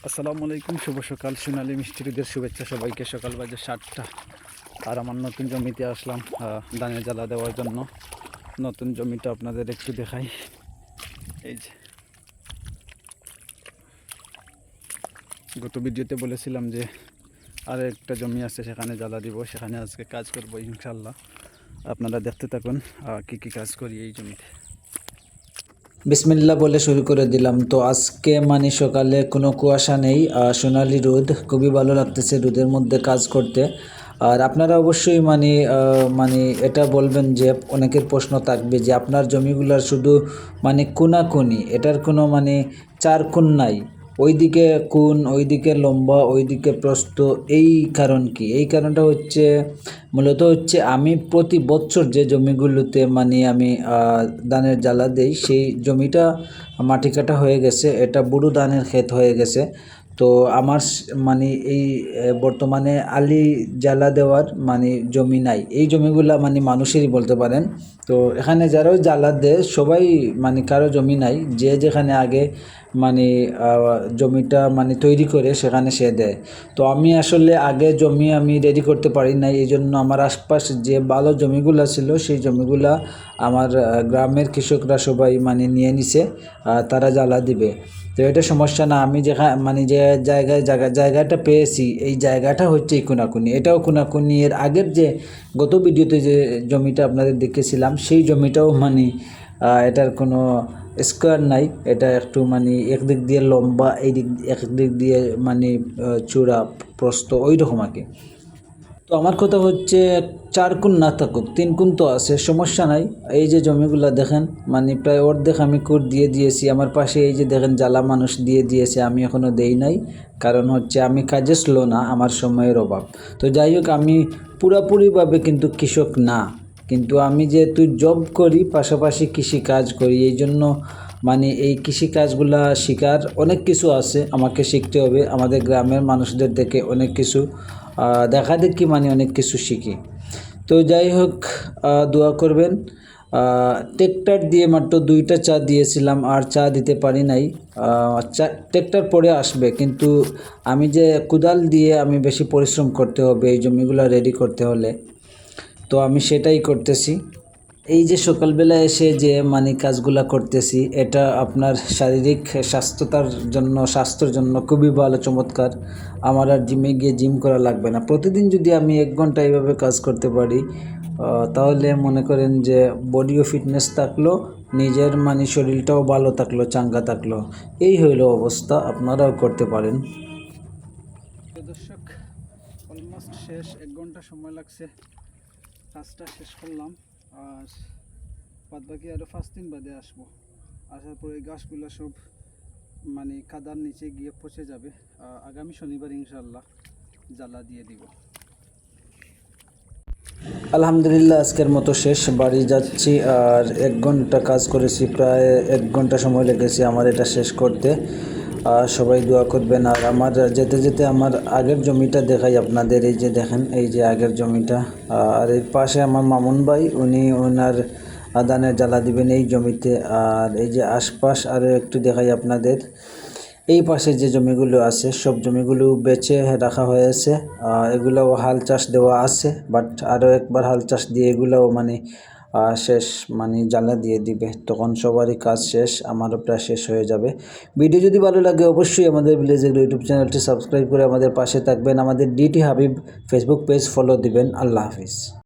আসসালামু আলাইকুম, শুভ সকাল। সোনালী মিষ্টিদের শুভেচ্ছা সবাইকে। সকাল বাজে 7টা আর আমার নতুন জমিতে আসলাম ধানের জ্বালা দেওয়ার জন্য। নতুন জমিটা আপনাদের একটু দেখাই। এই যে গত ভিডিওতে বলেছিলাম যে আর একটা জমি আছে, সেখানে জ্বালা দিব, সেখানে আজকে কাজ করব ইনশাল্লাহ। আপনারা দেখতে থাকুন কি কি কাজ করি এই জমিতে। বিসমিল্লাহ বলে শুরু করে দিলাম। তো আজকে মানে সকালে কোনো কুয়াশা নেই, সোনালি রোদ, খুবই ভালো লাগতেছে রোদের মধ্যে কাজ করতে। আর আপনারা অবশ্যই মানে এটা বলবেন যে অনেকের প্রশ্ন থাকবে যে আপনার জমিগুলার শুধু মানে কোনাকুনি, এটার কোনো মানে চার কোণ নাই, ওইদিকে কোণ, ওইদিকে লম্বা, ওইদিকে প্রস্থ। এই কারণ কি? এই কারণটা হচ্ছে মূলত হচ্ছে আমি প্রতি বছর যে জমিগুলোতে মানে আমি ধানের জ্বালা দেই, সেই জমিটা মাটি কাটা হয়ে গেছে, এটা বুড়ো ধানের ক্ষেত হয়ে গেছে। তো আমার মানে এই বর্তমানে আলি জ্বালা দেওয়ার মানে জমি নাই। এই জমিগুলা মানে মানুষেরই বলতে পারেন। তো এখানে যারাও জ্বালা দেয় সবাই মানে কারো জমি নাই, যে যেখানে আগে মানে জমিটা মানে তৈরি করে সেখানে সে দেয়। তো আমি আসলে আগে জমি আমি রেডি করতে পারি নাই, এই জন্য আমার আশপাশ যে ভালো জমিগুলা ছিল সেই জমিগুলা আমার গ্রামের কৃষকরা সবাই মানে নিয়ে নিছে, তারা জ্বালা দিবে। তো এটা সমস্যা না। আমি যেখানে মানে যে জায়গাটা পেয়েছি, এই জায়গাটা হচ্ছে এই কোনাকুনি, এটাও কোনাকুনি। এর আগের যে গত ভিডিওতে যে জমিটা আপনাদের দেখেছিলাম, সেই জমিটাও মানে এটার কোনো স্কোয়ার নাই, এটা একটু মানে একদিক দিয়ে লম্বা, এই দিক একদিক দিয়ে মানে চূড়া প্রস্থ ওই রকম আর কি। তো আমার কথা হচ্ছে চার কোণ না থাকুক, তিন কোণ তো আছে, সমস্যা নাই। এই যে জমিগুলো দেখেন মানে প্রায় অর্ধেক আমি কোর দিয়ে দিয়েছি। আমার পাশে এই যে দেখেন জ্বালা মানুষ দিয়ে দিয়েছে, আমি এখনও দেই নাই, কারণ হচ্ছে আমি কাজে স্লো না, আমার সময়ের অভাব। তো যাই হোক, আমি পুরাপুরিভাবে কিন্তু কৃষক না, কিন্তু আমি যেহেতু জব করি পাশাপাশি কৃষি কাজ করি, এই জন্য মানে এই কৃষি কাজগুলা শেখার অনেক কিছু আছে, আমাকে শিখতে হবে। আমাদের গ্রামের মানুষদের থেকে অনেক কিছু দেখা দেখি মানে অনেক কিছু শিখি। তো যাই হোক, দোয়া করবেন। ট্রেক্টর দিয়ে মাত্র 2টা চা দিয়েছিলাম, আর চা দিতে পারি নাই। ট্রেক্টর পরে আসবে, কিন্তু আমি যে কোদাল দিয়ে আমি বেশি পরিশ্রম করতে হবে এই জমিগুলো রেডি করতে হলে, তো আমি সেটাই করতেছি। এই যে সকালবেলা এসে যে মানে কাজগুলা করতেছি, এটা আপনার শারীরিক স্বাস্থ্যের জন্য খুবই ভালো, চমৎকার। আমার আর জিমে গিয়ে জিম করা লাগবে না। প্রতিদিন যদি আমি 1 ঘন্টা এইভাবে কাজ করতে পারি, তাহলে মনে করেন যে বডিও ফিটনেস থাকলো, নিজের মানে শরীরটাও ভালো থাকলো, চাঙ্গা থাকলো। এই হইল অবস্থা, আপনারাও করতে পারেন। দর্শক, অলমোস্ট শেষ, 1 ঘন্টা সময় লাগছে কাজটা শেষ করলাম। আর বাদ বাকি আরও 5 দিন বাদে আসবো। আসার পরে এই গাছগুলো সব মানে কাদার নিচে গিয়ে পচে যাবে। আগামী শনিবার ইনশাল্লাহ জ্বালা দিয়ে দিব। আলহামদুলিল্লাহ, আজকের মতো শেষ, বাড়ি যাচ্ছি। আর 1 ঘন্টা কাজ করেছি, প্রায় 1 ঘন্টা সময় লেগেছে আমার এটা শেষ করতে। সবাই দোয়া করবেন। আর আমার যেতে যেতে আমার আগের জমিটা দেখাই আপনাদের। এই যে দেখেন, এই যে আগের জমিটা। আর এর পাশে আমার মামুন ভাই, উনি ওনার ধানের জ্বালা দিবেন এই জমিতে। আর এই যে আশপাশ আরও একটু দেখাই আপনাদের। এই পাশে যে জমিগুলো আছে সব জমিগুলো বেচে রাখা হয়েছে। এগুলোও হাল চাষ দেওয়া আছে, বাট আরও একবার হাল চাষ দিয়ে এগুলোও মানে শেষ, মানে জ্বালা দিয়ে দিবে, তখন সবারই কাজ শেষ, আমারও প্রায় শেষ হয়ে যাবে। ভিডিও যদি ভালো লাগে অবশ্যই আমাদের ভিলেজের ইউটিউব চ্যানেলটি সাবস্ক্রাইব করে আমাদের পাশে থাকবেন। আমাদের DT Habib Facebook page follow দিবেন। আল্লাহ হাফিজ।